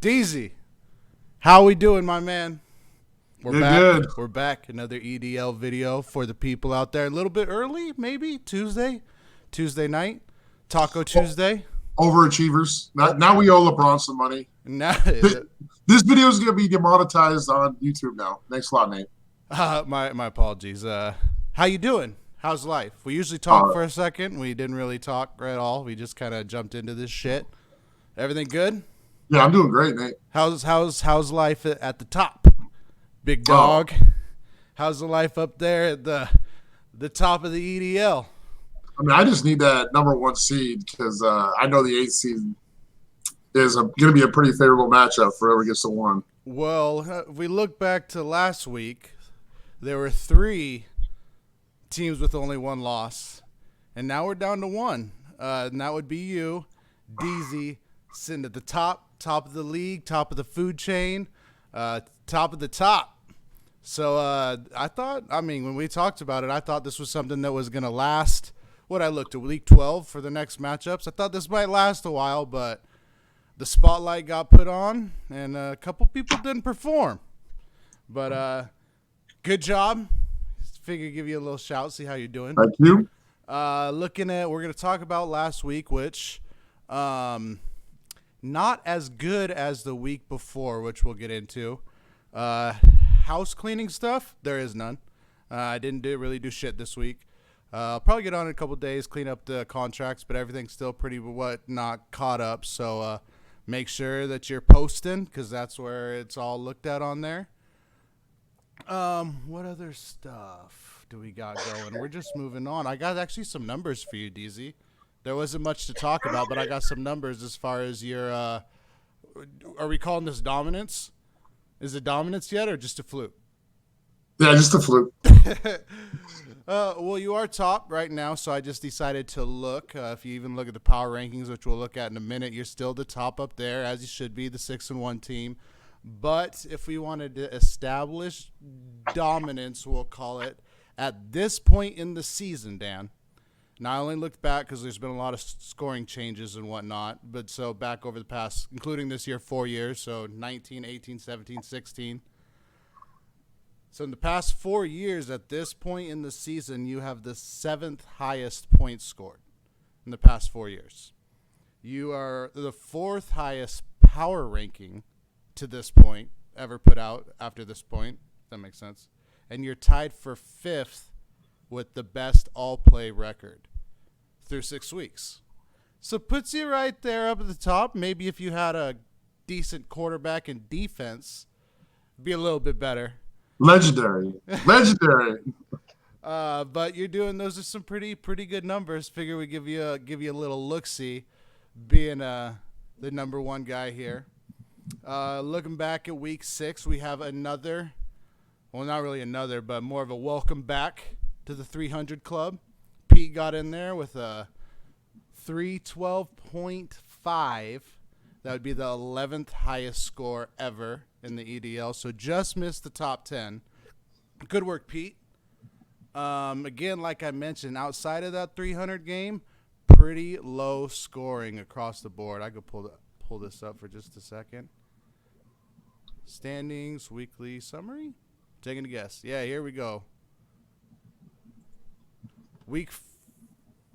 Deezy, how we doing, my man? We're Good, back. good. We're back. Another EDL video for the people out there. A little bit early, maybe Tuesday night, Taco O- Tuesday. Overachievers. Oh, Now we owe LeBron some money. now, This video is going to be demonetized on YouTube now. Thanks a lot, Nate. my apologies. How you doing? How's life? We usually talk Uh, for a second. We didn't really talk at all. We just kind of jumped into this shit. Everything good? yeah, I'm doing great, Nate. How's life at the top, big Oh, dog? How's the life up there at the top of the EDL? I mean, I just need that number one seed because I know the eighth seed is going to be a pretty favorable matchup for whoever gets the one. Well, if we look back to last week, there were three teams with only one loss, and now we're down to one. And that would be you, DZ, sitting at the top of the league, top of the food chain, top of the top. So when we talked about it, I thought this was something that was going to last. What I looked at week 12 for the next matchups, I thought this might last a while, but the spotlight got put on, and a couple people didn't perform. But good job. Figure give you a little shout, see how you're doing. Thank you. We're going to talk about last week, which not as good as the week before, which we'll get into. House cleaning stuff, there is none. I didn't really do shit this week. I'll probably get on in a couple days, clean up the contracts, but everything's still pretty not caught up. So make sure that you're posting because that's where it's all looked at on there. What other stuff do we got going? We're just moving on. I got actually some numbers for you, DZ. There wasn't much to talk about, but I got some numbers as far as your. Are we calling this dominance? Is it dominance yet, or just a fluke? Yeah, just a fluke. Well, you are top right now, so I just decided to look. If you even look at the power rankings, which we'll look at in a minute, you're still the top up there, as you should be, the 6-1 team. But if we wanted to establish dominance, we'll call it, at this point in the season, Dan. Now, I only looked back because there's been a lot of scoring changes and whatnot. But so back over the past, including this year, 4 years, so 19, 18, 17, 16. So in the past 4 years, at this point in the season, you have the 7th highest points scored in the past 4 years. You are the 4th highest power ranking to this point ever put out after this point. If that makes sense. And you're tied for 5th with the best all-play record through 6 weeks. So puts you right there up at the top. Maybe if you had a decent quarterback and defense, it'd be a little bit better. Legendary. But you're doing those are some pretty good numbers. Figure we give you a little look-see, being the number one guy here. Looking back at week 6, we have another. Well, not really another, but more of a welcome back to the 300 club. Pete got in there with a 312.5. That would be the 11th highest score ever in the EDL. So just missed the top 10. Good work, Pete. Again, like I mentioned, outside of that 300 game, pretty low scoring across the board. I could pull this up for just a second. Standings, weekly summary. Taking a guess. Yeah, here we go. Week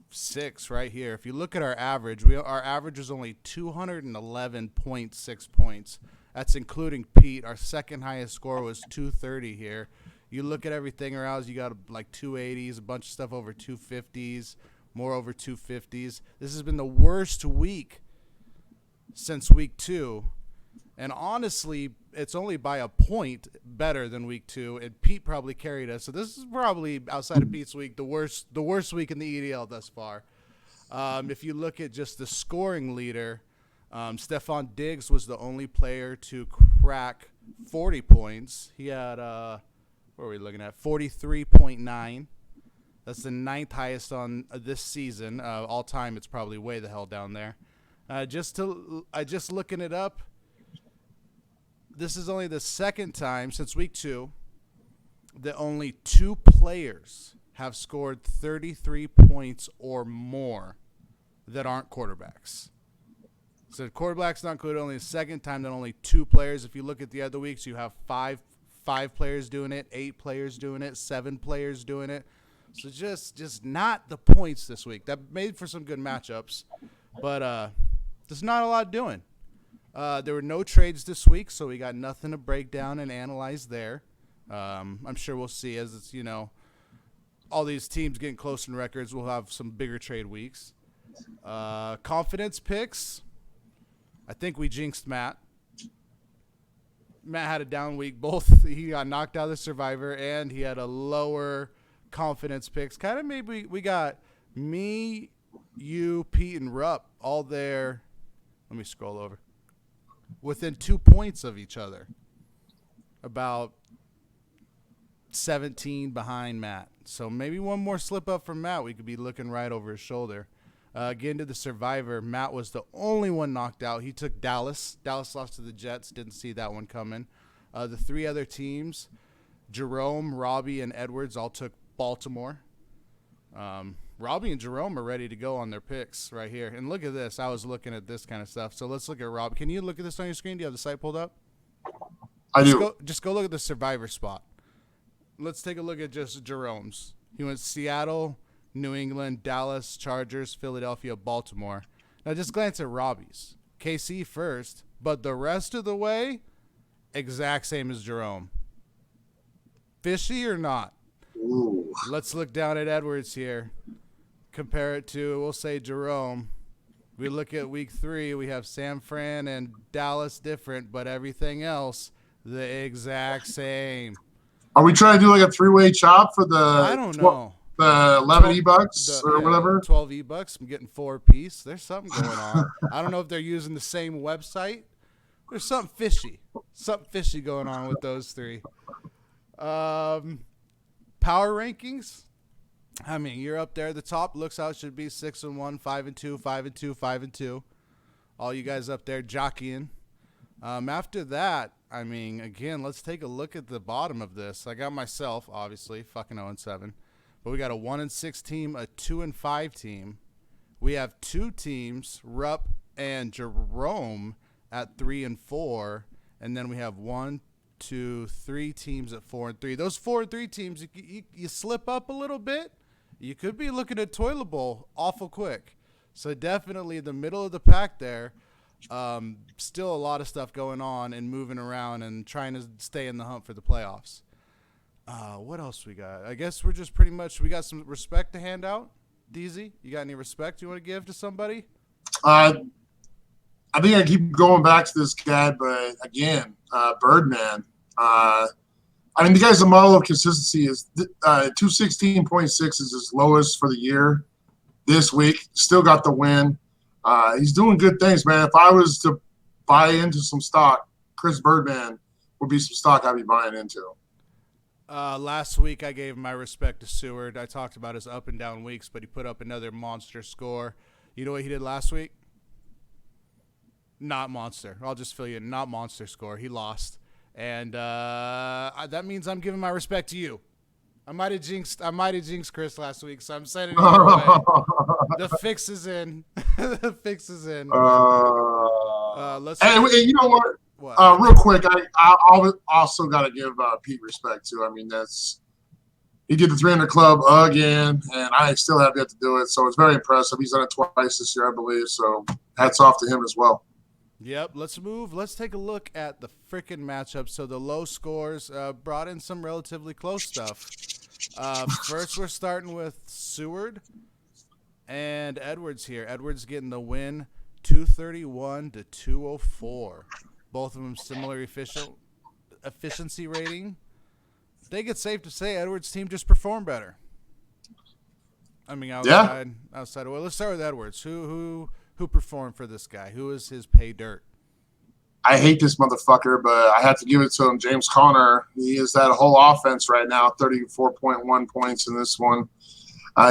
6 right here. If you look at our average, our average is only 211.6 points. That's including Pete. Our second highest score was 230 here. You look at everything around, you got like 280s, a bunch of stuff over 250s, more over 250s. This has been the worst week since week 2. And honestly, it's only by a point better than week 2, and Pete probably carried us. So this is probably, outside of Pete's week, the worst week in the EDL thus far. If you look at just the scoring leader, Stephon Diggs was the only player to crack 40 points. He had, what are we looking at, 43.9. That's the 9th highest on this season. All time, it's probably way the hell down there. Just looking it up, this is only the second time since week 2 that only 2 players have scored 33 points or more that aren't quarterbacks. So quarterback's not included. Only the second time that only 2 players. If you look at the other weeks, you have five players doing it, 8 players doing it, 7 players doing it. So just not the points this week. That made for some good matchups, but there's not a lot doing. There were no trades this week, so we got nothing to break down and analyze there. I'm sure we'll see as it's, all these teams getting close in records. We'll have some bigger trade weeks. Confidence picks. I think we jinxed Matt. Matt had a down week. Both he got knocked out of the Survivor and he had a lower confidence picks. Kind of maybe we got me, you, Pete, and Rupp all there. Let me scroll over. Within 2 points of each other. About 17 behind Matt. So maybe one more slip up from Matt, we could be looking right over his shoulder. Getting to the Survivor, Matt was the only one knocked out. He took Dallas. Dallas lost to the Jets. Didn't see that one coming. The 3 other teams, Jerome, Robbie, and Edwards all took Baltimore. Robbie and Jerome are ready to go on their picks right here. And look at this. I was looking at this kind of stuff. So let's look at Robbie. Can you look at this on your screen? Do you have the site pulled up? I do. Just go look at the Survivor spot. Let's take a look at just Jerome's. He went Seattle, New England, Dallas, Chargers, Philadelphia, Baltimore. Now just glance at Robbie's. KC first, but the rest of the way, exact same as Jerome. Fishy or not? Ooh. Let's look down at Edwards here. Compare it to, we'll say, Jerome. We look at week 3, we have San Fran and Dallas different, but everything else the exact same. Are we trying to do like a 3-way chop for the? I don't know. The 11 E-Bucks or whatever? 12 E-Bucks. I'm getting 4 apiece. There's something going on. I don't know if they're using the same website. There's something fishy. Something fishy going on with those 3. Power rankings. I mean, you're up there. The top looks out should be 6-1, 5-2, 5-2, 5-2. All you guys up there jockeying. After that, I mean, again, let's take a look at the bottom of this. I got myself, obviously, fucking 0-7. But we got a 1-6 team, a 2-5 team. We have 2 teams, Rupp and Jerome, at 3-4. And then we have 1, 2, 3 teams at 4-3. Those 4-3 teams, you slip up a little bit, you could be looking at toilet bowl awful quick. So definitely the middle of the pack there. Still a lot of stuff going on and moving around and trying to stay in the hunt for the playoffs. What else we got? I guess we're just pretty much, we got some respect to hand out. DZ, you got any respect you want to give to somebody? I think I keep going back to this guy, but again, Birdman. I mean, the guy's a model of consistency. Is 216.6 is his lowest for the year this week. Still got the win. He's doing good things, man. If I was to buy into some stock, Chris Birdman would be some stock I'd be buying into. Last week I gave my respect to Seward. I talked about his up and down weeks, but he put up another monster score. You know what he did last week? Not monster. I'll just fill you in. Not monster score. He lost. And that means I'm giving my respect to you. I might have jinxed Chris last week, so I'm sending it your way. The fix is in. The fix is in. Let's. Hey, you know what? What? Real quick, I also got to give Pete respect too. I mean, he did the 300 club again, and I still have yet to do it. So it's very impressive. He's done it twice this year, I believe. So hats off to him as well. Yep, let's move. Let's take a look at the freaking matchup. So the low scores brought in some relatively close stuff. First, we're starting with Seward and Edwards here. Edwards getting the win, 231 to 204. Both of them similar efficiency rating. I think it's safe to say Edwards' team just performed better. I mean, outside. Well, let's start with Edwards. Who performed for this guy? Who is his pay dirt? I hate this motherfucker, but I have to give it to him. James Conner. He is that whole offense right now. 34.1 points in this one.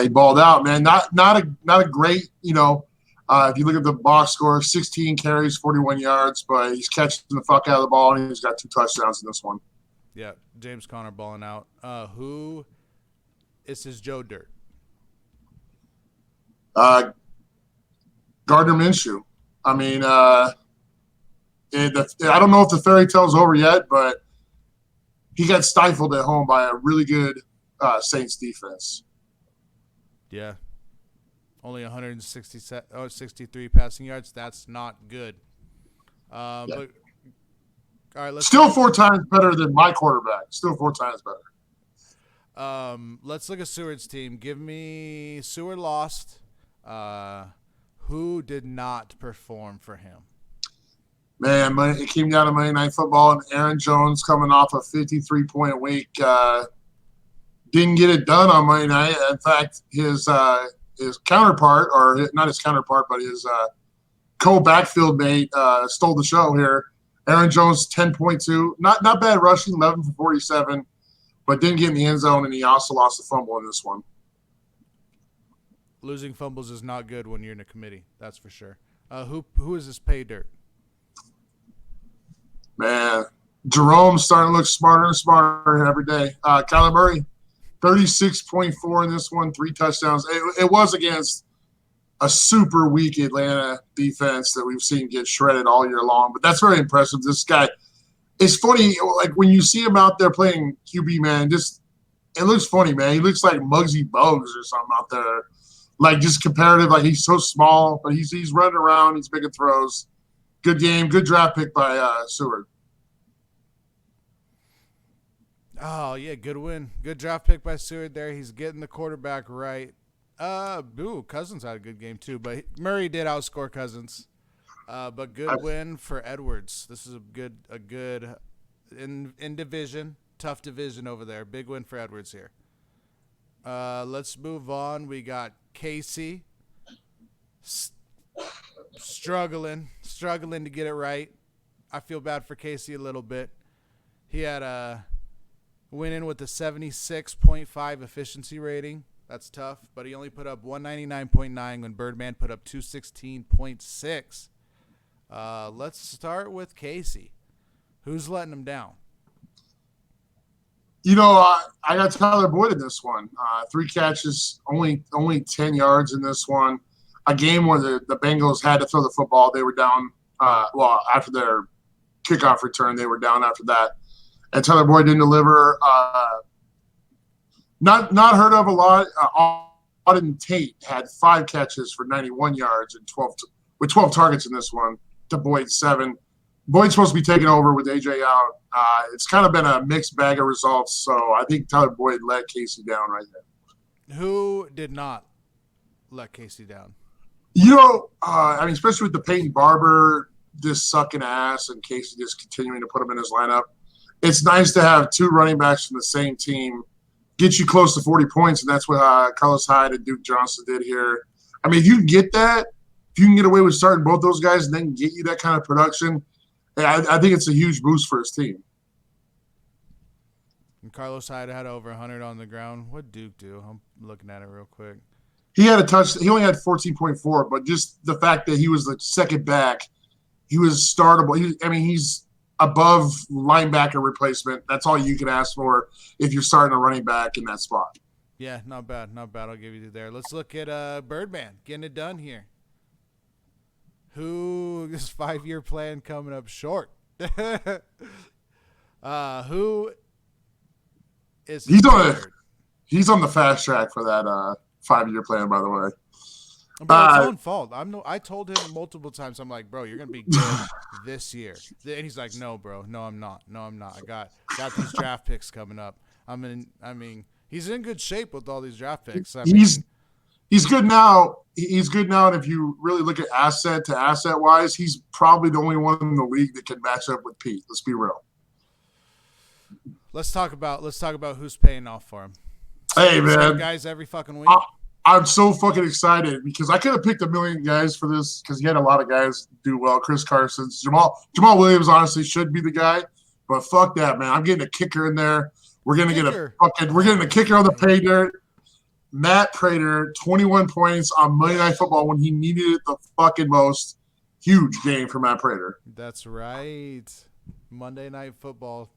He balled out, man. Not a great, if you look at the box score, 16 carries, 41 yards, but he's catching the fuck out of the ball, and he's got 2 touchdowns in this one. Yeah, James Conner balling out. Who is his Joe dirt? Gardner Minshew. I mean, I don't know if the fairy tale's over yet, but he got stifled at home by a really good Saints defense. Yeah. Only 63 passing yards. That's not good. Yeah. But all right, Still 4 times better than my quarterback. Still 4 times better. Let's look at Seward's team. Give me Seward lost. Who did not perform for him? Man, it came down to Monday Night Football, and Aaron Jones coming off a 53-point week didn't get it done on Monday night. In fact, his counterpart, or not his counterpart, but his co-backfield mate stole the show here. Aaron Jones, 10.2. Not bad rushing, 11 for 47, but didn't get in the end zone, and he also lost a fumble in this one. Losing fumbles is not good when you're in a committee. That's for sure. Who is this pay dirt? Man, Jerome's starting to look smarter and smarter every day. Kyler Murray, 36.4 in this one, 3 touchdowns. It was against a super weak Atlanta defense that we've seen get shredded all year long, but that's very impressive. This guy, it's funny, like when you see him out there playing QB, man, it looks funny, man. He looks like Muggsy Bogues or something out there. Like just comparative, like he's so small, but he's running around, he's making throws. Good game, good draft pick by Seward. Oh, yeah, good win. Good draft pick by Seward there. He's getting the quarterback right. Cousins had a good game too, but Murray did outscore Cousins. But good win for Edwards. This is a good in division, tough division over there. Big win for Edwards here. Let's move on. We got Casey struggling to get it right. I feel bad for Casey a little bit. He had a went in with a 76.5 efficiency rating. That's tough, but he only put up 199.9 when Birdman put up 216.6. Let's start with Casey. Who's letting him down? You know, I got Tyler Boyd in this one. 3 catches, only 10 yards in this one. A game where the Bengals had to throw the football. They were down. After their kickoff return, they were down after that. And Tyler Boyd didn't deliver. Not heard of a lot. Auden Tate had 5 catches for 91 yards and 12 targets in this one to Boyd's 7. Boyd's supposed to be taking over with AJ out. It's kind of been a mixed bag of results, so I think Tyler Boyd let Casey down right there. Who did not let Casey down? You know, especially with the Peyton Barber just sucking ass and Casey just continuing to put him in his lineup. It's nice to have 2 running backs from the same team get you close to 40 points, and that's what Carlos Hyde and Duke Johnson did here. I mean, if you can get that, if you can get away with starting both those guys and then get you that kind of production, I think it's a huge boost for his team. And Carlos Hyde had over 100 on the ground. What'd Duke do? I'm looking at it real quick. He had a touch. He only had 14.4, but just the fact that he was the second back, he was startable. He's above linebacker replacement. That's all you can ask for if you're starting a running back in that spot. Yeah, not bad. I'll give you there. Let's look at Birdman getting it done here. Who this 5-year plan coming up short? Who is he's on the fast track for that 5-year plan, by the way. But it's his own fault. I told him multiple times. I'm like, bro, you're gonna be good this year, and he's like, no, bro, no, I'm not. I got these draft picks coming up. I mean, he's in good shape with all these draft picks. He's good now. He's good now, and if you really look at asset to asset wise, he's probably the only one in the league that can match up with Pete. Let's be real. Let's talk about who's paying off for him. Hey, man, guys, every fucking week. I'm so fucking excited because I could have picked a million guys for this because he had a lot of guys do well. Chris Carson, Jamal Williams honestly should be the guy, but fuck that, man. I'm getting a kicker in there. We're getting a kicker on the pay dirt. Matt Prater, 21 points on Monday Night Football when he needed it the fucking most. Huge game for Matt Prater. That's right. Monday Night Football.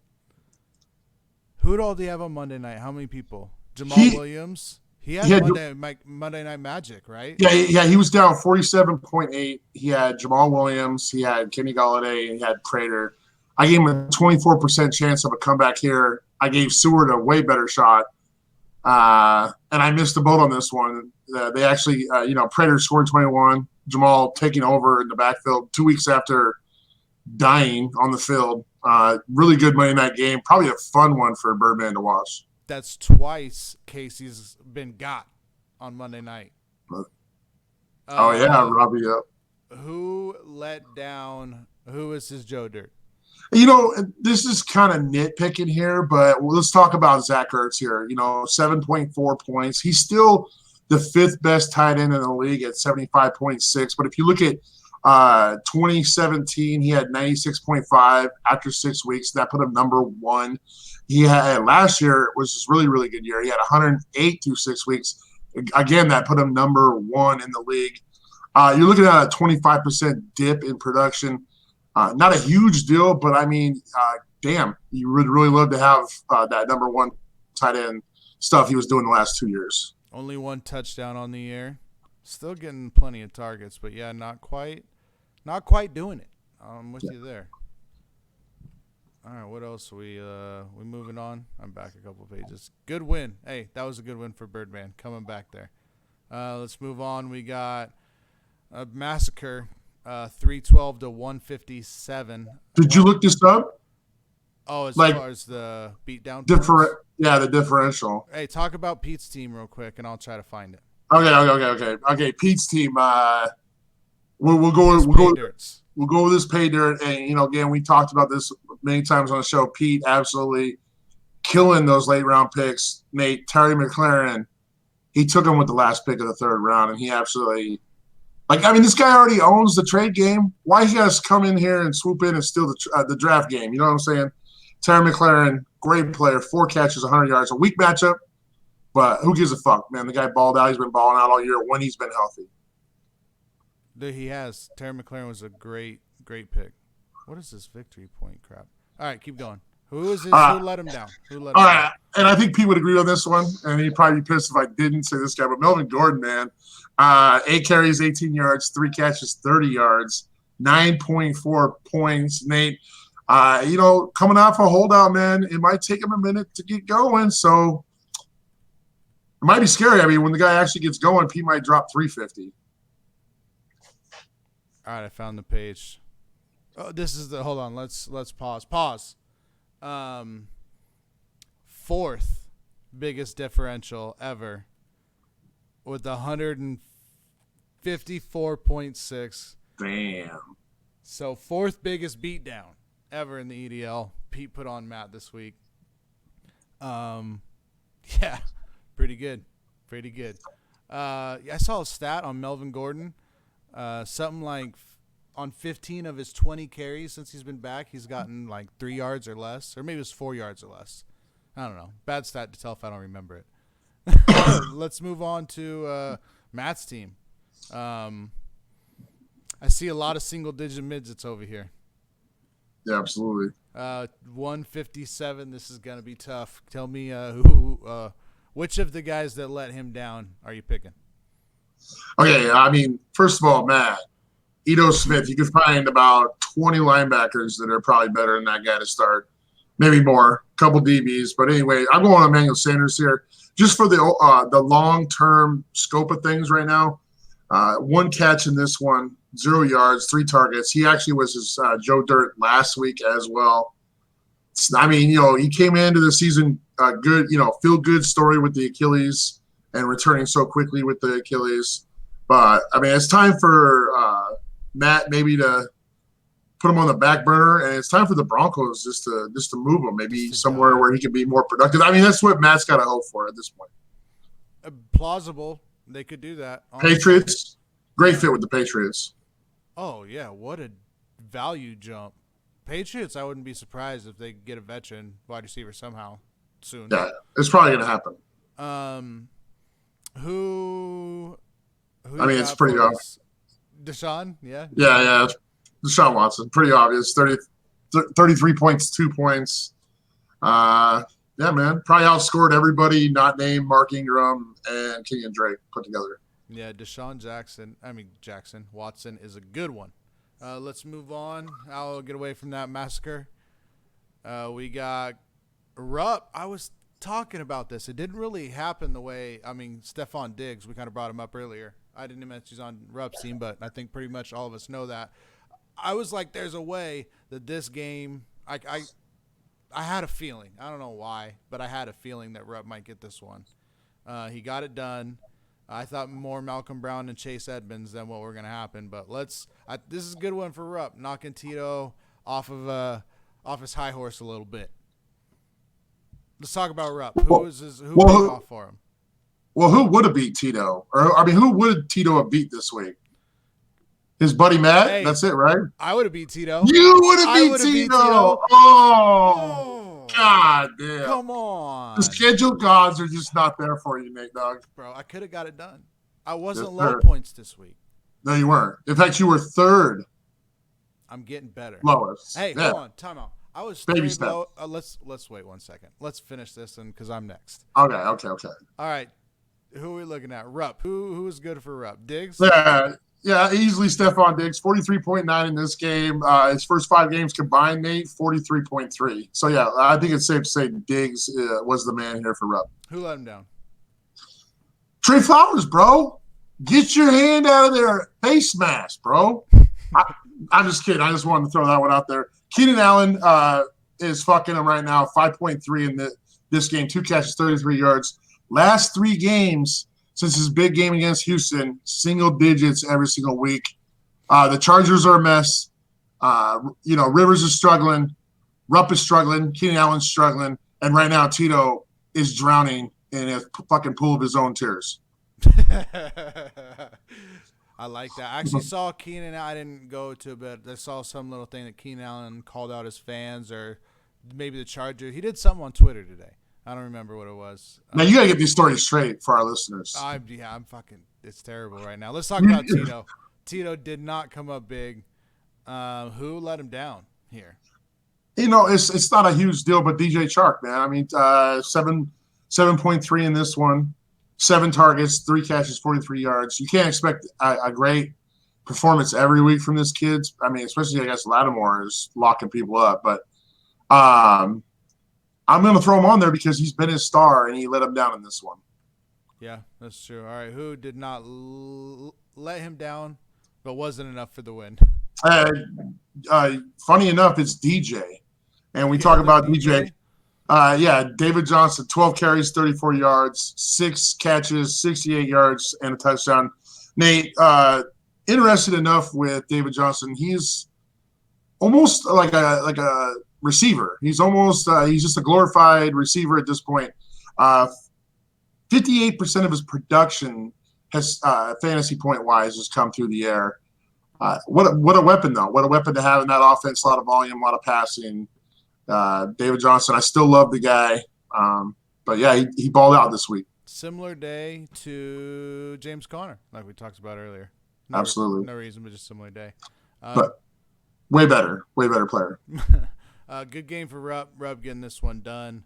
Who all do you have on Monday night? How many people? Jamal Williams. He had Monday Night Magic, right? Yeah, he was down 47.8. He had Jamal Williams, he had Kenny Galladay, and he had Prater. I gave him a 24% chance of a comeback here. I gave Seward a way better shot. And I missed the boat on this one. They actually, Prater scored 21. Jamal taking over in the backfield 2 weeks after dying on the field. Really good Monday night game. Probably a fun one for Birdman to watch. That's twice Casey's been got on Monday night. Robbie. Yep. Who let down? Who is his Joe Dirt? This is kind of nitpicking here, but let's talk about Zach Ertz here. 7.4 points. He's still the fifth best tight end in the league at 75.6. But if you look at 2017, he had 96.5 after 6 weeks. That put him number one. He had last year was a really, really good year. He had 108 through 6 weeks. Again, that put him number one in the league. You're looking at a 25% dip in production. Not a huge deal, but I mean, damn, you would really love to have that number one tight end stuff he was doing the last 2 years. Only one touchdown on the year. Still getting plenty of targets, but yeah, not quite doing it. I'm with you there. All right, what else? We moving on? I'm back a couple pages. Good win. Hey, that was a good win for Birdman coming back there. Let's move on. We got a massacre. 312 to 157. Did you look this up? Oh, as far as the beatdown? The differential. Hey, talk about Pete's team real quick, and I'll try to find it. Okay. Pete's team. We'll go with this pay dirt, and again, we talked about this many times on the show. Pete absolutely killing those late round picks. Nate, Terry McLaurin, he took him with the last pick of the third round, and he absolutely. This guy already owns the trade game. Why he got to come in here and swoop in and steal the draft game? You know what I'm saying? Terry McLaurin, great player, 4 catches, 100 yards. A weak matchup, but who gives a fuck, man? The guy balled out. He's been balling out all year when he's been healthy. He has. Terry McLaurin was a great pick. What is this victory point crap? All right, keep going. Who is this? Who let him down? All right, and I think Pete would agree on this one, and he'd probably be pissed if I didn't say this guy, but Melvin Gordon, man. 8 carries, 18 yards, 3 catches, 30 yards, 9.4 points. Nate, coming off a holdout, man, it might take him a minute to get going. So it might be scary. I mean, when the guy actually gets going, Pete might drop 350. All right, I found the page. Oh, this is the – hold on. Let's pause. Fourth biggest differential ever with 154.6. Damn. So fourth biggest beatdown ever in the EDL. Pete put on Matt this week. Yeah, pretty good. I saw a stat on Melvin Gordon. Something like on 15 of his 20 carries since he's been back, he's gotten like 3 yards or less, or maybe it was 4 yards or less. I don't know. Bad stat to tell if I don't remember it. Let's move on to Matt's team. I see a lot of single-digit midgets over here. Yeah, absolutely. 157. This is gonna be tough. Tell me which of the guys that let him down are you picking? Okay, I mean, first of all, Matt, Ito Smith, you can find about 20 linebackers that are probably better than that guy to start. Maybe more, a couple DBs. But anyway, I'm going on Emmanuel Sanders here. Just for the long-term scope of things right now, 1 catch in this one, 0 yards, 3 targets. He actually was his Joe Dirt last week as well. I mean, he came into the season good, feel-good story with the Achilles and returning so quickly with the Achilles. But, I mean, it's time for Matt maybe to put him on the back burner, and it's time for the Broncos just to move him maybe somewhere where he can be more productive. I mean, that's what Matt's got to hope for at this point. Plausible. They could do that. Honestly. Patriots, great fit with the Patriots. Oh, yeah, what a value jump. Patriots, I wouldn't be surprised if they get a veteran wide receiver somehow soon. Yeah, it's probably going to happen. Who I mean, it's pretty obvious. Deshaun, yeah? Yeah. Deshaun Watson, pretty obvious. 33 points, 2 points. Yeah, man. Probably outscored everybody not named Mark Ingram and Kenyon Drake put together. Yeah, Watson is a good one. Let's move on. I'll get away from that massacre. We got Rupp. I was talking about this. It didn't really happen the way, Stephon Diggs, we kind of brought him up earlier. I didn't even mention he's on Rupp's team, but I think pretty much all of us know that. I was like, there's a way that this game, I had a feeling. I don't know why, but I had a feeling that Rupp might get this one. He got it done. I thought more Malcolm Brown and Chase Edmonds than what were going to happen, but this is a good one for Rupp, knocking Tito off his high horse a little bit. Let's talk about Rupp. Who came off for him? Well, who would have beat Tito? Who would Tito have beat this week? His buddy Matt? Hey, that's it, right? I would have beat Tito. You would have beat Tito. Oh, God damn. Come on. The schedule gods are just not there for you, Nate Dogg. Bro, I could have got it done. I wasn't low points this week. No, you weren't. In fact, you were third. I'm getting better. Lowest. Hey, hold on. Time out. I was baby step. Low. Let's wait 1 second. Let's finish this because I'm next. Okay. All right. Who are we looking at? Rupp. Who is good for Rupp? Diggs? Yeah, easily Stephon Diggs, 43.9 in this game. His first 5 games combined, Nate, 43.3. So, yeah, I think it's safe to say Diggs was the man here for Rupp. Who let him down? Trey Flowers, bro. Get your hand out of their face mask, bro. I'm just kidding. I just wanted to throw that one out there. Keenan Allen is fucking him right now, 5.3 in this game, 2 catches, 33 yards. Last 3 games since his big game against Houston, single digits every single week. The Chargers are a mess. Rivers is struggling. Rupp is struggling. Keenan Allen's struggling. And right now, Tito is drowning in a fucking pool of his own tears. I like that. I actually saw Keenan. I didn't go to it, but I saw some little thing that Keenan Allen called out his fans, or maybe the Chargers. He did something on Twitter today. I don't remember what it was. Now, you got to get these stories straight for our listeners. I'm fucking – it's terrible right now. Let's talk about Tito. Tito did not come up big. Who let him down here? It's not a huge deal, but DJ Chark, man. 7.3 in this one. 7 targets, 3 catches, 43 yards. You can't expect a great performance every week from this kid. Especially, I guess, Lattimore is locking people up. But I'm going to throw him on there because he's been his star, and he let him down in this one. Yeah, that's true. All right, who did not let him down but wasn't enough for the win? Funny enough, it's DJ. And we talk about DJ. David Johnson, 12 carries, 34 yards, 6 catches, 68 yards, and a touchdown. Nate, interested enough with David Johnson, he's almost like a receiver. He's almost he's just a glorified receiver at this point. 58% of his production has fantasy point wise has come through the air. What a weapon though! What a weapon to have in that offense. A lot of volume, a lot of passing. David Johnson, I still love the guy. But yeah, he balled out this week. Similar day to James Conner, like we talked about earlier. Absolutely. No reason, but just similar day. But way better player. Good game for Rupp. Rupp getting this one done.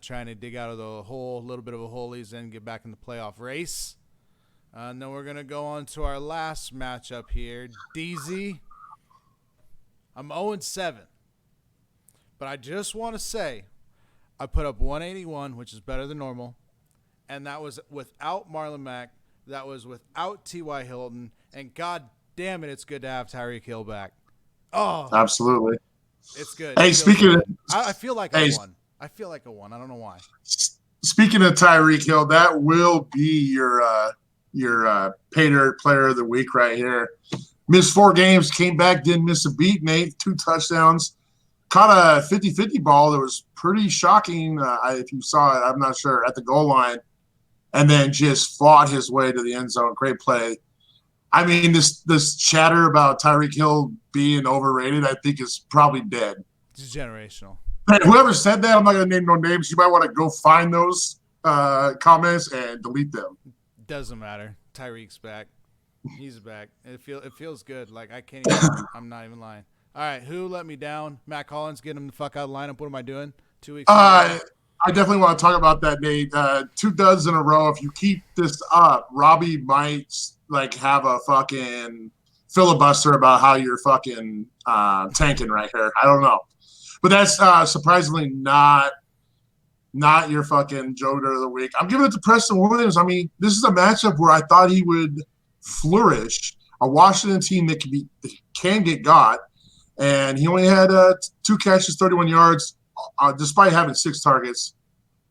Trying to dig out of the hole, a little bit of a hole he's in, get back in the playoff race. And then we're going to go on to our last matchup here. DZ. I'm 0-7. But I just want to say I put up 181, which is better than normal. And that was without Marlon Mack. That was without T.Y. Hilton. And God damn it, it's good to have Tyreek Hill back. Oh, absolutely. It's good. Hey, speaking of, I feel like I won. I feel like I won. I don't know why. Speaking of Tyreek Hill, that will be your pay dirt player of the week right here. Missed 4 games, came back, didn't miss a beat, Nate. 2 touchdowns. Caught a 50-50 ball that was pretty shocking. If you saw it, I'm not sure, at the goal line. And then just fought his way to the end zone. Great play. This chatter about Tyreek Hill being overrated, I think, is probably dead. It's generational. And whoever said that, I'm not going to name no names. You might want to go find those comments and delete them. Doesn't matter. Tyreek's back. He's back. It feels good. Like, I can't even – I'm not even lying. All right, who let me down? Matt Collins, get him the fuck out of the lineup. What am I doing? 2 weeks ago? I definitely want to talk about that, Nate. 2 duds in a row. If you keep this up, Robbie might like have a fucking filibuster about how you're fucking tanking right here. I don't know, but that's surprisingly not your fucking Joe Dirt of the week. I'm giving it to Preston Williams. I mean, this is a matchup where I thought he would flourish. A Washington team that can get got, and he only had 2 catches, 31 yards, despite having 6 targets.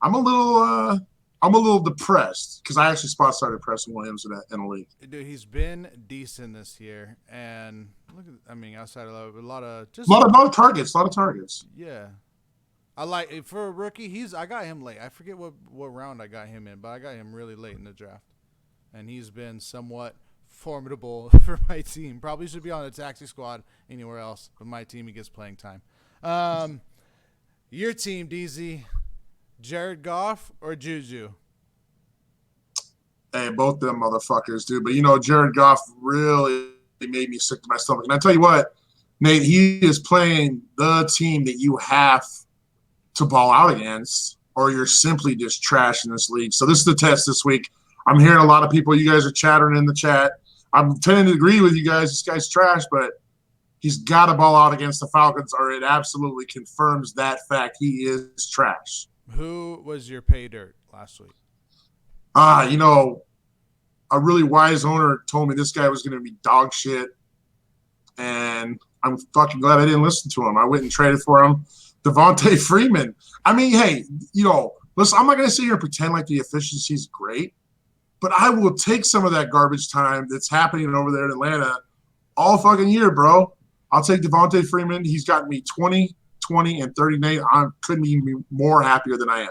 I'm a little depressed because I actually spot started Preston Williams in a league. Dude, he's been decent this year, and look at, I mean, outside of that, a lot of targets. Yeah, I like for a rookie. I got him late. I forget what round I got him in, but I got him really late in the draft, and he's been somewhat formidable for my team. Probably should be on a taxi squad anywhere else, but my team, he gets playing time. Your team, DZ, Jared Goff or Juju? Hey, both them motherfuckers, dude. But Jared Goff really made me sick to my stomach. And I tell you what, Nate, he is playing the team that you have to ball out against, or you're simply just trash in this league. So this is the test this week. I'm hearing a lot of people. You guys are chattering in the chat. I'm tending to agree with you guys. This guy's trash, but he's got to ball out against the Falcons, or it absolutely confirms that fact. He is trash. Who was your pay dirt last week? A really wise owner told me this guy was going to be dog shit, and I'm fucking glad I didn't listen to him. I went and traded for him. Devontae Freeman. I mean, hey, listen, I'm not going to sit here and pretend like the efficiency is great, but I will take some of that garbage time that's happening over there in Atlanta all fucking year, bro. I'll take Devontae Freeman. He's gotten me 20, 20, and 39. I couldn't even be more happier than I am.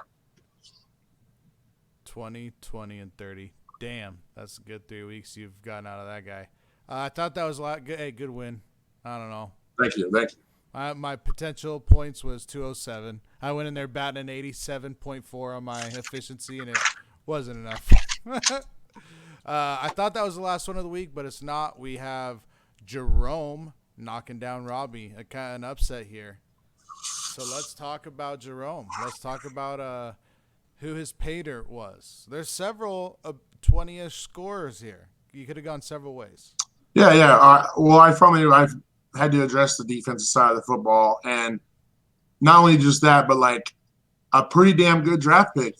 20, 20, and 30. Damn, that's a good 3 weeks you've gotten out of that guy. I thought that was a lot. Good win. I don't know. Thank you. My potential points was 207. I went in there batting an 87.4 on my efficiency, and it wasn't enough. I thought that was the last one of the week, but it's not. We have Jerome knocking down Robbie, an upset here. So let's talk about Jerome. Let's talk about who his pay dirt was. There's several 20-ish scorers here. You could have gone several ways. Yeah. I've had to address the defensive side of the football, and not only just that, but like a pretty damn good draft pick.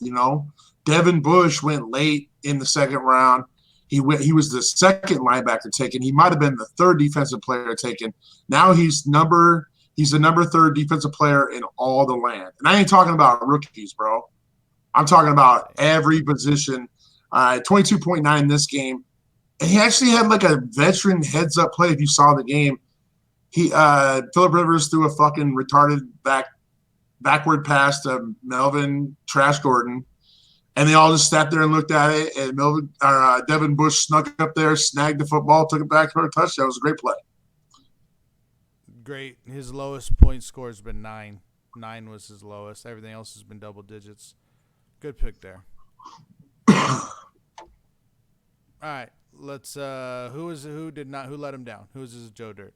Devin Bush went late in the second round. He was the second linebacker taken. He might have been the third defensive player taken. Now he's the number 3 defensive player in all the land. And I ain't talking about rookies, bro. I'm talking about every position. 22.9 this game. And he actually had like a veteran heads-up play if you saw the game. Phillip Rivers threw a fucking retarded backward pass to Melvin Trash Gordon. And they all just sat there and looked at it. And Devin Bush snuck up there, snagged the football, took it back for a touchdown. It was a great play. Great. His lowest point score has been 9. 9 was his lowest. Everything else has been double digits. Good pick there. All right. Let's. Who let him down? Who's his Joe Dirt?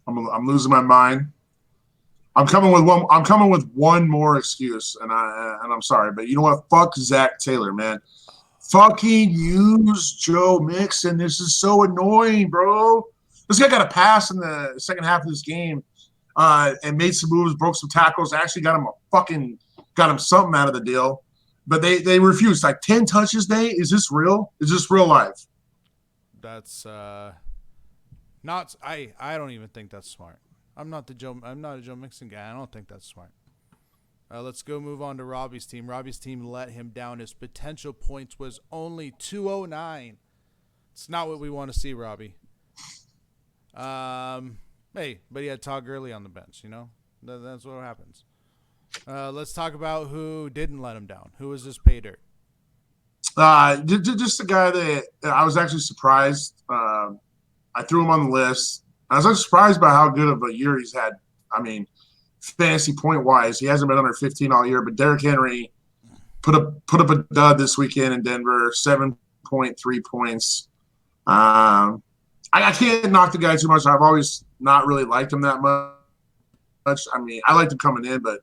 I'm losing my mind. I'm coming with one more excuse, and I'm sorry, but you know what? Fuck Zach Taylor, man. Fucking use Joe Mixon. This is so annoying, bro. This guy got a pass in the second half of this game, and made some moves, broke some tackles. Actually got him something out of the deal, but they refused. Like 10 touches, Nate. Is this real? Is this real life? That's not. I don't even think that's smart. I'm not a Joe Mixon guy. I don't think that's smart. Let's go move on to Robbie's team. Robbie's team let him down. His potential points was only 209. It's not what we want to see, Robbie. Hey, but he had Todd Gurley on the bench, That's what happens. Let's talk about who didn't let him down. Who was his pay dirt? Just a guy that I was actually surprised. I threw him on the list. I was actually surprised by how good of a year he's had. I mean, fantasy point-wise, he hasn't been under 15 all year, but Derrick Henry put up a dud this weekend in Denver, 7.3 points. I can't knock the guy too much. I've always not really liked him that much. I mean, I liked him coming in, but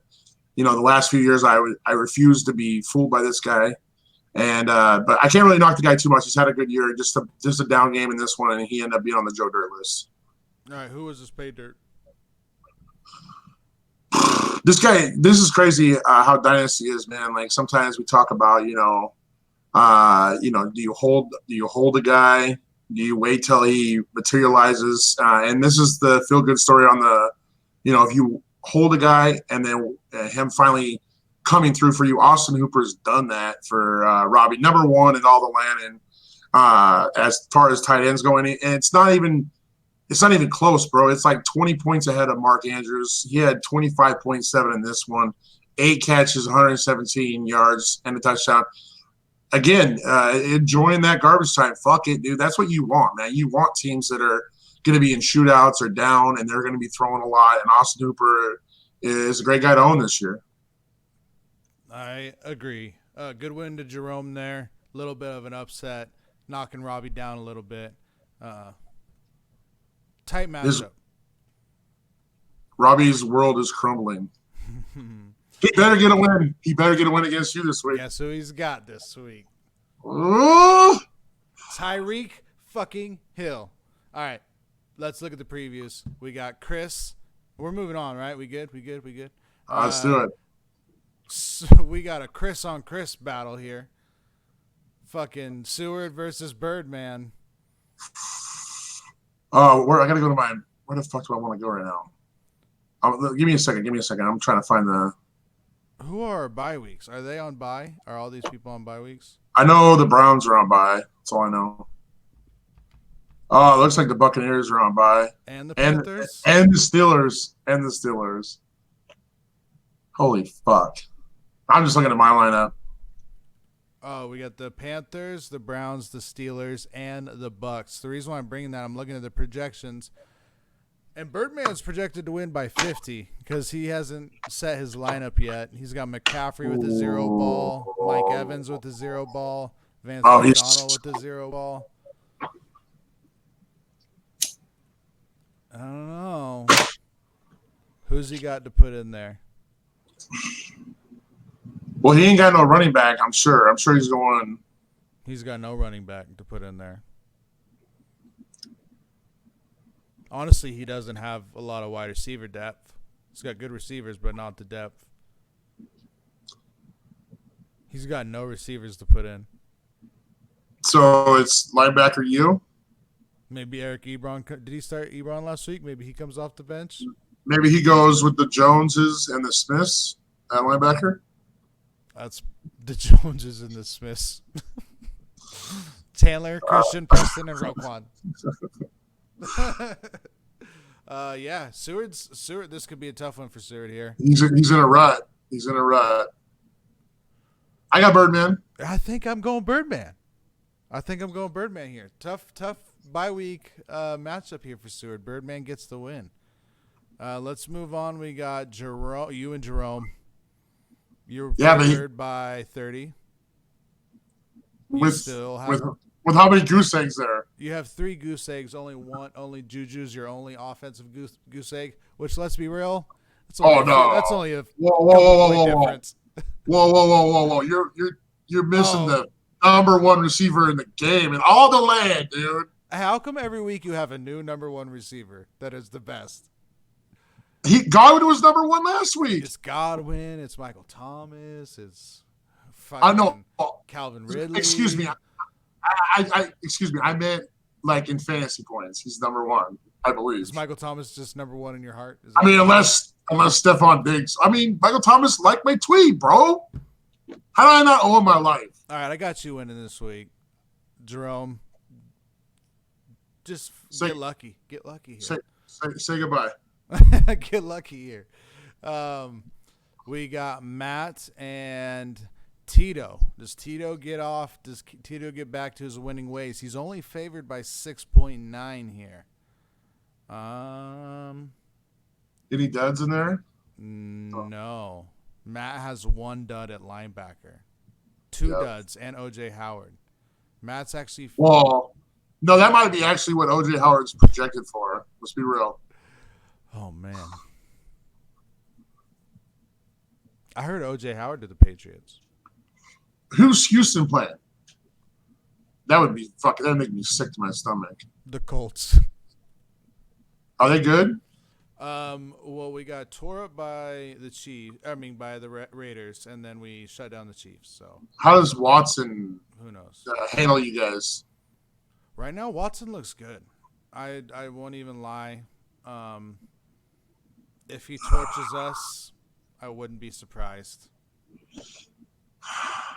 the last few years I refuse to be fooled by this guy. And but I can't really knock the guy too much. He's had a good year, just a down game in this one, and he ended up being on the Joe Dirt list. All right, who was this pay dirt? This guy, this is crazy how dynasty is, man. Like sometimes we talk about, do you hold a guy? Do you wait till he materializes? And this is the feel good story on the, if you hold a guy and then him finally coming through for you. Austin Hooper's done that for Robbie, number one in all the land, and as far as tight ends going, and it's not even close, bro. It's like 20 points ahead of Mark Andrews. He had 25.7 in this one, 8 catches, 117 yards, and a touchdown. Again, enjoying that garbage time. Fuck it, dude. That's what you want, man. You want teams that are going to be in shootouts or down, and they're going to be throwing a lot. And Austin Hooper is a great guy to own this year. I agree. Good win to Jerome there. A little bit of an upset, knocking Robbie down a little bit. Tight matchup. Robbie's world is crumbling. He better get a win. He better get a win against you this week. Guess who he's got this week? Ooh. Tyreek fucking Hill. All right, let's look at the previews. We got Chris. We're moving on, right? We good? Let's do it. So we got a Chris on Chris battle here. Fucking Seward versus Birdman. Oh, I gotta go to where the fuck do I want to go right now? Give me a second. I'm trying to find the. Who are our bye weeks? Are they on bye? Are all these people on bye weeks? I know the Browns are on bye. That's all I know. Oh, it looks like the Buccaneers are on bye. And the Panthers? And the Steelers. Holy fuck. I'm just looking at my lineup. Oh, we got the Panthers, the Browns, the Steelers, and the Bucks. The reason why I'm bringing that, I'm looking at the projections. And Birdman's projected to win by 50 because he hasn't set his lineup yet. He's got McCaffrey with the 0 ball, Mike Evans with the 0 ball, Vance McDonald with the 0 ball. I don't know. Who's he got to put in there? Well, he ain't got no running back, I'm sure. I'm sure he's going. He's got no running back to put in there. Honestly, he doesn't have a lot of wide receiver depth. He's got good receivers, but not the depth. He's got no receivers to put in. So it's linebacker you? Maybe Eric Ebron. Did he start Ebron last week? Maybe he comes off the bench. Maybe he goes with the Joneses and the Smiths at linebacker. That's the Joneses and the Smiths. Taylor, Christian, Preston, and Roquan. Yeah, Seward. This could be a tough one for Seward here. He's in a rut. I got Birdman. I think I'm going Birdman here. Tough bye week matchup here for Seward. Birdman gets the win. Let's move on. We got Jerome. You and Jerome. You're favored by 30. With how many goose eggs there? You have 3 goose eggs. Only Juju's your only offensive goose egg. Which, let's be real, that's only a whoa, difference. Whoa! You're missing the number 1 receiver in the game and all the land, dude. How come every week you have a new number 1 receiver that is the best? Godwin was number 1 last week. It's Godwin. It's Michael Thomas. It's I know Calvin Ridley. Excuse me. Excuse me. I meant like in fantasy points. He's number 1, I believe. Is Michael Thomas just number 1 in your heart? Unless Stephon Diggs. Michael Thomas liked my tweet, bro. How did I not owe him my life? All right, I got you winning this week, Jerome. Just get lucky. Get lucky here. Say goodbye. Get lucky here. We got Matt and Tito. Does Tito get off? Does Tito get back to his winning ways? He's only favored by 6.9 here. Any duds in there? No. Matt has 1 dud at linebacker. 2 duds and O.J. Howard. Matt's actually... Well, no, that might be actually what O.J. Howard's projected for. Let's be real. Oh, man. I heard O.J. Howard to the Patriots. Who's Houston playing? That would be fucking. That'd make me sick to my stomach. The Colts. Are they good? Well, we got tore up by the Chiefs. I mean, by the Raiders, and then we shut down the Chiefs. So how does Watson? Who knows? Handle you guys? Right now, Watson looks good. I won't even lie. If he torches us, I wouldn't be surprised.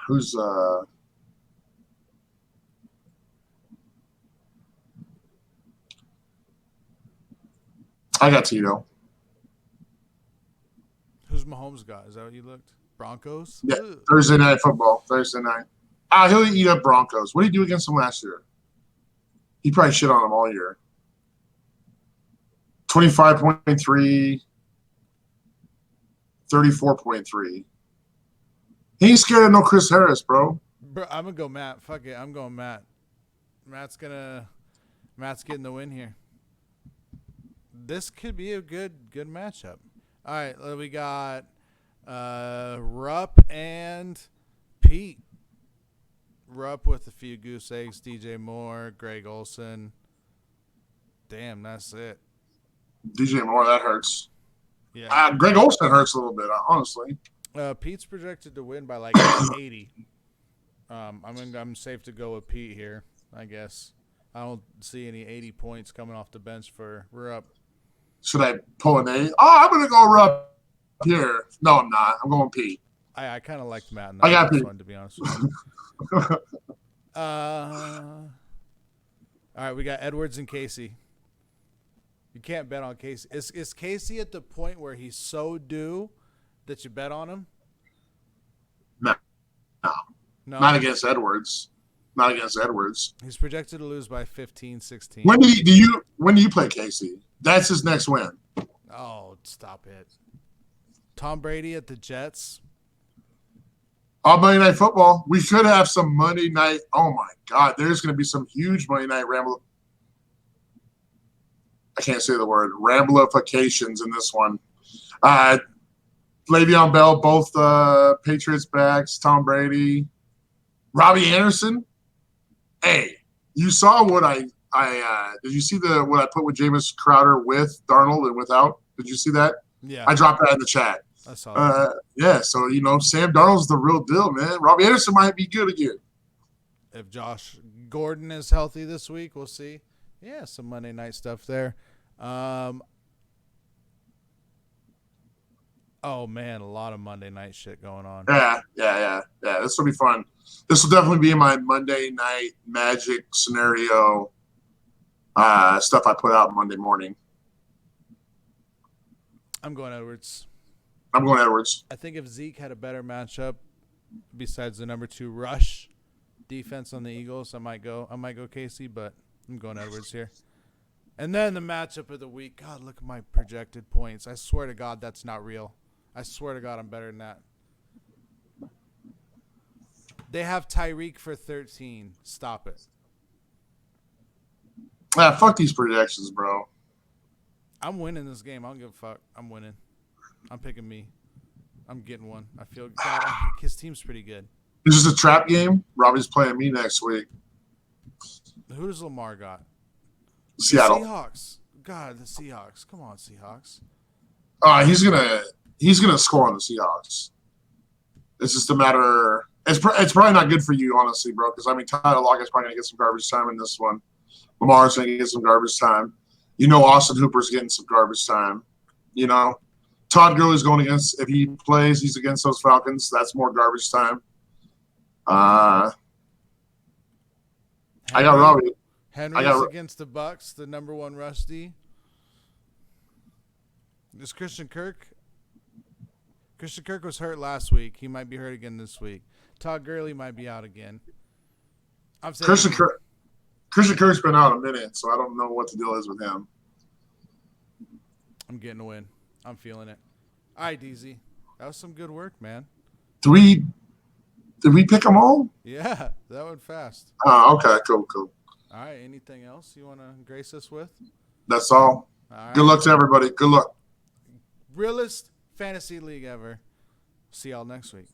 Who's I got Tito. Who's Mahomes got? Is that what you looked? Broncos? Yeah, Ugh. Thursday night football. Thursday night. He'll eat up Broncos. What did he do against them last year? He probably shit on them all year. 25.3, 34.3. He ain't scared of no Chris Harris, bro. Bro, I'm gonna go Matt. Fuck it, I'm going Matt. Matt's getting the win here. This could be a good matchup. All right, we got Rupp and Pete. Rupp with a few goose eggs, DJ Moore, Greg Olson. Damn, that's it. DJ Moore, that hurts. Yeah. Greg Olson hurts a little bit, honestly. Pete's projected to win by like 80. I'm safe to go with Pete here, I guess. I don't see any 80 points coming off the bench for Rupp. Should I pull an 80? Oh, I'm going to go Rupp here. No, I'm not. I'm going Pete. I kind of liked Matt in I got that Pete. one, to be honest with you. All right, we got Edwards and Casey. You can't bet on Casey. Is Casey at the point where he's so due that you bet on him? No. Not against Edwards. Not against Edwards. He's projected to lose by 15, 16. When do you play Casey? That's his next win. Oh, stop it. Tom Brady at the Jets. On Monday Night Football, we should have some Monday night. Oh my God, there's going to be some huge Monday Night ramble. I can't say the word ramifications in this one. Le'Veon Bell, both Patriots backs. Tom Brady, Robbie Anderson. Hey, you saw what I did you see what I put with Jameis Crowder with Darnold and without? Did you see that? Yeah, I dropped that in the chat. I saw that. Yeah, so Sam Darnold's the real deal, man. Robbie Anderson might be good again. If Josh Gordon is healthy this week, we'll see. Yeah, some Monday night stuff there. Oh man, a lot of Monday night shit going on. Yeah. This will be fun. This will definitely be in my Monday night magic scenario stuff I put out Monday morning. I'm going Edwards. I'm going Edwards. I think if Zeke had a better matchup besides the number 2 rush defense on the Eagles, I might go Casey, but I'm going Edwards here. And then the matchup of the week. God, look at my projected points. I swear to God that's not real. I swear to God I'm better than that. They have Tyreek for 13. Stop it. Fuck these projections, bro. I'm winning this game. I don't give a fuck. I'm winning. I'm picking me. I'm getting one. I feel God, his team's pretty good. This is a trap game. Robbie's playing me next week. Who does Lamar got? Seattle. The Seahawks. God, the Seahawks. Come on, Seahawks. He's gonna score on the Seahawks. It's just a matter. It's probably not good for you, honestly, bro. Because Tyler Lockett's probably gonna get some garbage time in this one. Lamar's gonna get some garbage time. Austin Hooper's getting some garbage time. Todd Gurley's going against. If he plays, he's against those Falcons. That's more garbage time. I got Robbie. Henry's against the Bucks, the number 1 rush D. Is Christian Kirk? Christian Kirk was hurt last week. He might be hurt again this week. Todd Gurley might be out again. I'm saying Christian Kirk's been out a minute, so I don't know what the deal is with him. I'm getting a win. I'm feeling it. All right, DZ. That was some good work, man. Did we pick them all? Yeah, that went fast. Oh, okay. Cool. All right, anything else you want to grace us with? That's all. All right. Good luck to everybody. Good luck. Realest fantasy league ever. See y'all next week.